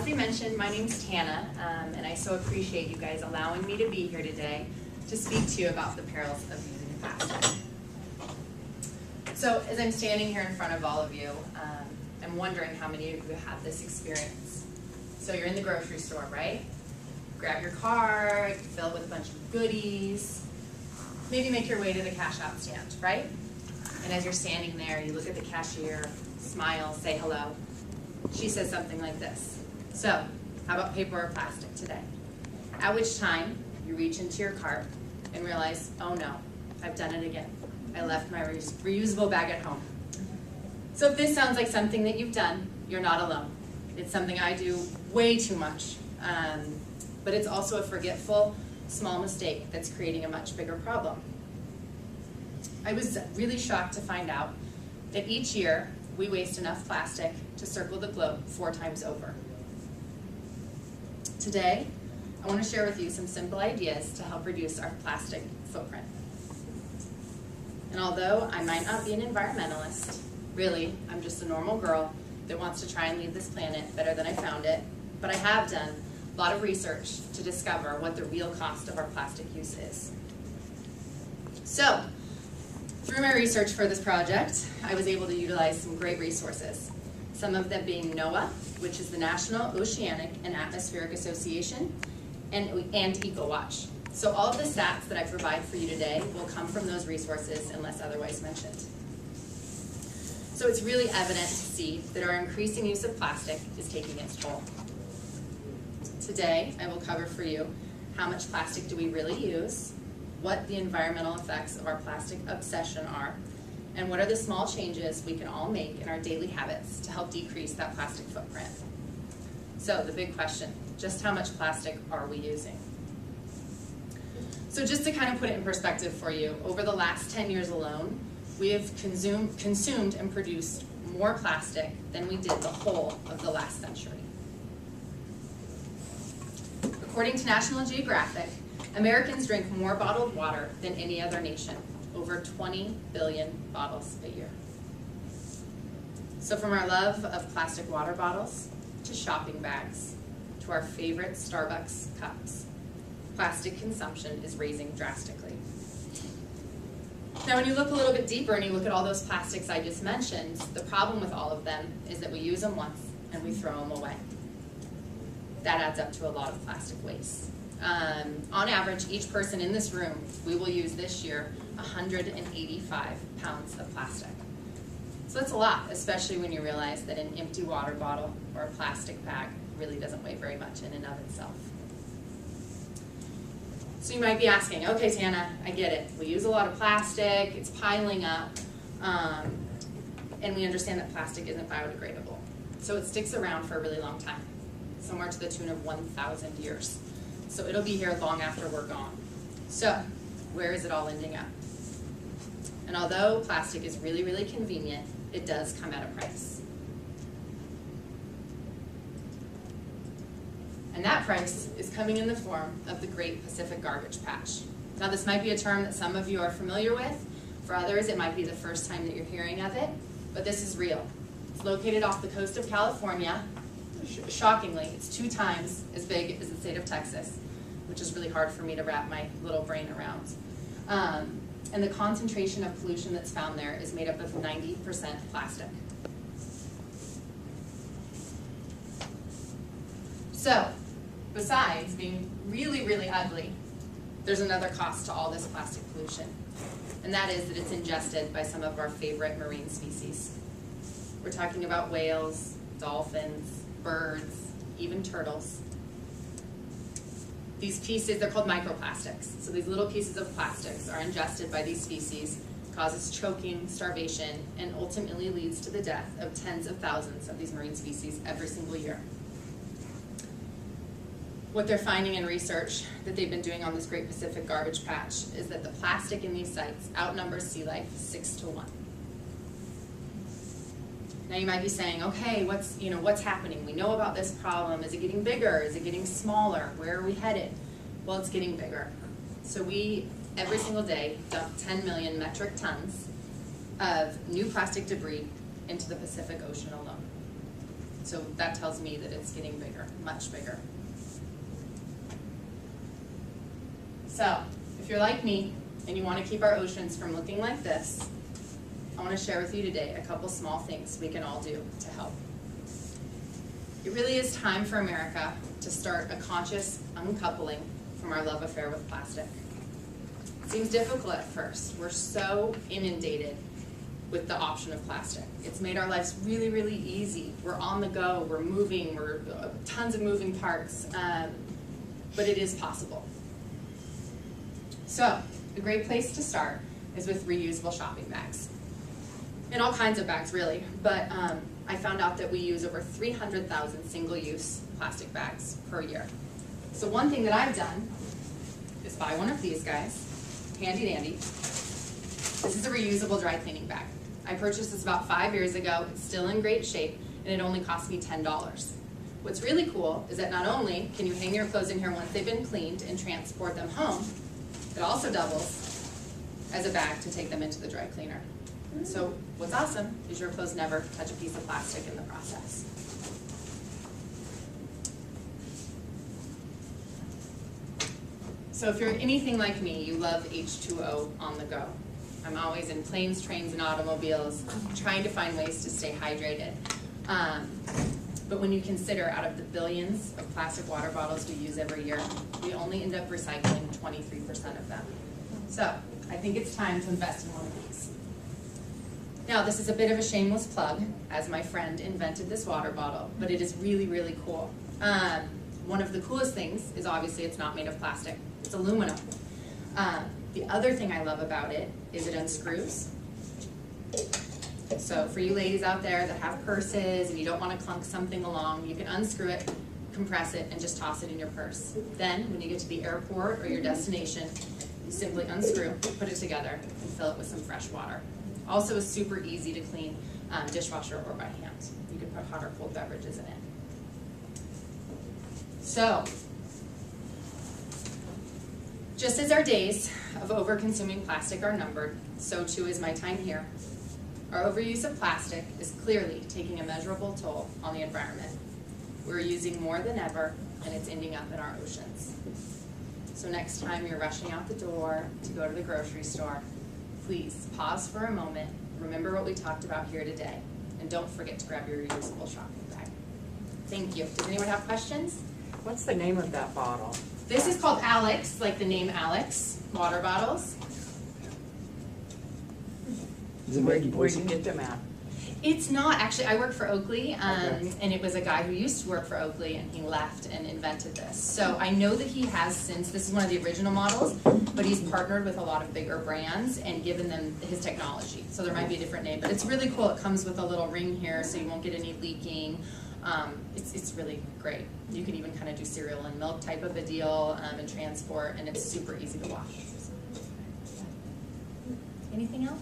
as they mentioned, my name's Tana, and I so appreciate you guys allowing me to be here today to speak to you about the perils of using plastic. So as I'm standing here in front of all of you, I'm wondering how many of you have this experience. So you're in the grocery store, right? Grab your cart, fill it with a bunch of goodies, maybe make your way to the cash out stand, right? And as you're standing there, you look at the cashier, smile, say hello. She says something like this: so, how about paper or plastic today? At which time, you reach into your cart and realize, oh no, I've done it again. I left my reusable bag at home. So if this sounds like something that you've done, you're not alone. It's something I do way too much, but it's also a forgetful, small mistake that's creating a much bigger problem. I was really shocked to find out that each year we waste enough plastic to circle the globe 4 times over. Today, I want to share with you some simple ideas to help reduce our plastic footprint. And although I might not be an environmentalist, really, I'm just a normal girl that wants to try and leave this planet better than I found it, but I have done a lot of research to discover what the real cost of our plastic use is. So, through my research for this project, I was able to utilize some great resources, some of them being NOAA, which is the National Oceanic and Atmospheric Association, and EcoWatch. So all of the stats that I provide for you today will come from those resources unless otherwise mentioned. So it's really evident to see that our increasing use of plastic is taking its toll. Today, I will cover for you how much plastic do we really use, what the environmental effects of our plastic obsession are, and what are the small changes we can all make in our daily habits to help decrease that plastic footprint. So the big question, just how much plastic are we using? So just to kind of put it in perspective for you, over the last 10 years alone, we have consumed and produced more plastic than we did the whole of the last century. According to National Geographic, Americans drink more bottled water than any other nation, over 20 billion bottles a year. So from our love of plastic water bottles, to shopping bags, to our favorite Starbucks cups, plastic consumption is raising drastically. Now when you look a little bit deeper and you look at all those plastics I just mentioned, the problem with all of them is that we use them once and we throw them away. That adds up to a lot of plastic waste. On average, each person in this room, we will use this year 185 pounds of plastic. So that's a lot, especially when you realize that an empty water bottle or a plastic bag really doesn't weigh very much in and of itself. So you might be asking, okay, Tana, I get it. We use a lot of plastic, it's piling up, and we understand that plastic isn't biodegradable. So it sticks around for a really long time, somewhere to the tune of 1,000 years. So it'll be here long after we're gone. So where is it all ending up? And although plastic is really, really convenient, it does come at a price. And that price is coming in the form of the Great Pacific Garbage Patch. Now this might be a term that some of you are familiar with. For others, it might be the first time that you're hearing of it, but this is real. It's located off the coast of California. Shockingly, it's 2 times as big as the state of Texas, which is really hard for me to wrap my little brain around. And the concentration of pollution that's found there is made up of 90% plastic. So, besides being really, really ugly, there's another cost to all this plastic pollution, and that is that it's ingested by some of our favorite marine species. We're talking about whales, dolphins, birds, even turtles. These pieces, they're called microplastics. So these little pieces of plastics are ingested by these species, causes choking, starvation, and ultimately leads to the death of tens of thousands of these marine species every single year. What they're finding in research that they've been doing on this Great Pacific Garbage Patch is that the plastic in these sites outnumbers sea life 6 to 1. Now you might be saying, okay, what's happening? We know about this problem. Is it getting bigger? Is it getting smaller? Where are we headed? Well, it's getting bigger. So we, every single day, dump 10 million metric tons of new plastic debris into the Pacific Ocean alone. So that tells me that it's getting bigger, much bigger. So if you're like me and you want to keep our oceans from looking like this, I want to share with you today a couple small things we can all do to help. It really is time for America to start a conscious uncoupling from our love affair with plastic. It seems difficult at first. We're so inundated with the option of plastic. It's made our lives really, really easy. We're on the go, we're moving, we're tons of moving parts, but it is possible. So, a great place to start is with reusable shopping bags. And all kinds of bags, really, but I found out that we use over 300,000 single-use plastic bags per year. So one thing that I've done is buy one of these guys, handy dandy. This is a reusable dry cleaning bag. I purchased this about 5 years ago. It's still in great shape, and it only cost me $10. What's really cool is that not only can you hang your clothes in here once they've been cleaned and transport them home, it also doubles as a bag to take them into the dry cleaner. So what's awesome is your clothes never touch a piece of plastic in the process. So if you're anything like me, you love H2O on the go. I'm always in planes, trains, and automobiles trying to find ways to stay hydrated. But when you consider out of the billions of plastic water bottles we use every year, we only end up recycling 23% of them. So I think it's time to invest in one of these. Now, this is a bit of a shameless plug, as my friend invented this water bottle, but it is really, really cool. One of the coolest things is obviously it's not made of plastic. It's aluminum. The other thing I love about it is it unscrews. So for you ladies out there that have purses and you don't want to clunk something along, you can unscrew it, compress it, and just toss it in your purse. Then, when you get to the airport or your destination, you simply unscrew, put it together, and fill it with some fresh water. Also is super easy to clean dishwasher or by hand. You can put hot or cold beverages in it. So, just as our days of over-consuming plastic are numbered, so too is my time here. Our overuse of plastic is clearly taking a measurable toll on the environment. We're using more than ever, and it's ending up in our oceans. So next time you're rushing out the door to go to the grocery store, please pause for a moment, remember what we talked about here today, and don't forget to grab your reusable shopping bag. Thank you. Does anyone have questions? What's the name of that bottle? This is called Alex, like the name Alex, water bottles. Where'd you get them at? It's not, actually, I work for Oakley, and it was a guy who used to work for Oakley, and he left and invented this. So I know that he has since, this is one of the original models, but he's partnered with a lot of bigger brands and given them his technology. So there might be a different name, but it's really cool. It comes with a little ring here so you won't get any leaking. It's really great. You can even kind of do cereal and milk type of a deal and transport, and it's super easy to wash. Anything else?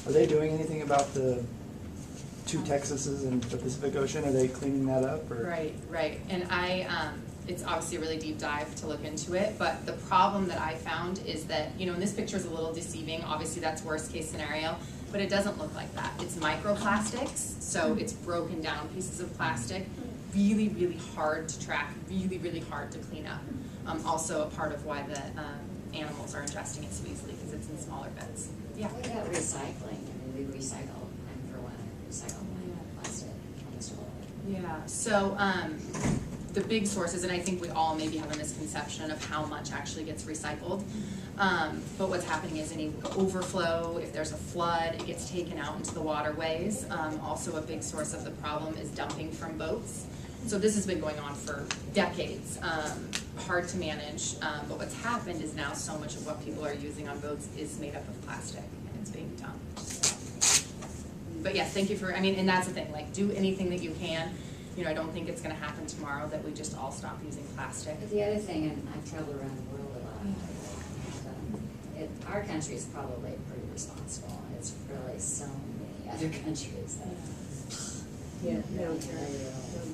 Are they doing anything about the two Texases in the Pacific Ocean? Are they cleaning that up? Or? Right. And it's obviously a really deep dive to look into it, but the problem that I found is that, and this picture is a little deceiving. Obviously that's worst case scenario, but it doesn't look like that. It's microplastics, so it's broken down pieces of plastic, really, really hard to track, really, really hard to clean up. Also a part of why the animals are ingesting it so easily because it's in smaller bits. Yeah. What about recycling? I mean, we recycle, and for one, recycle plastic almost all of it. Yeah, so the big sources, and I think we all maybe have a misconception of how much actually gets recycled, but what's happening is any overflow, if there's a flood, it gets taken out into the waterways. Also a big source of the problem is dumping from boats. So this has been going on for decades, hard to manage, but what's happened is now so much of what people are using on boats is made up of plastic, and it's being dumped. So. But yes, thank you for, and that's the thing, like do anything that you can. I don't think it's gonna happen tomorrow that we just all stop using plastic. But the other thing, and I've traveled around the world a lot, and our country is probably pretty responsible. It's really so many other countries that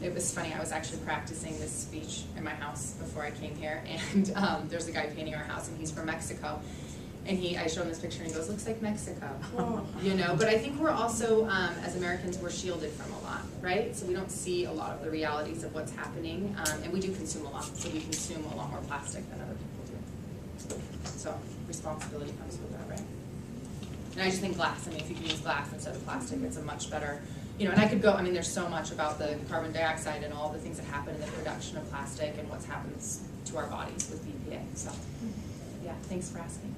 It was funny, I was actually practicing this speech in my house before I came here, and there's a guy painting our house, and he's from Mexico. And I showed him this picture and he goes, looks like Mexico. Oh. You know, but I think we're also, as Americans, we're shielded from a lot, right? So we don't see a lot of the realities of what's happening, and we do consume a lot, so we consume a lot more plastic than other people do. So responsibility comes with that, right? And I just think glass, I mean, if you can use glass instead of plastic, it's a much better, you know, and I could go, I mean, there's so much about the carbon dioxide and all the things that happen in the production of plastic and what happens to our bodies with BPA, so, yeah, thanks for asking.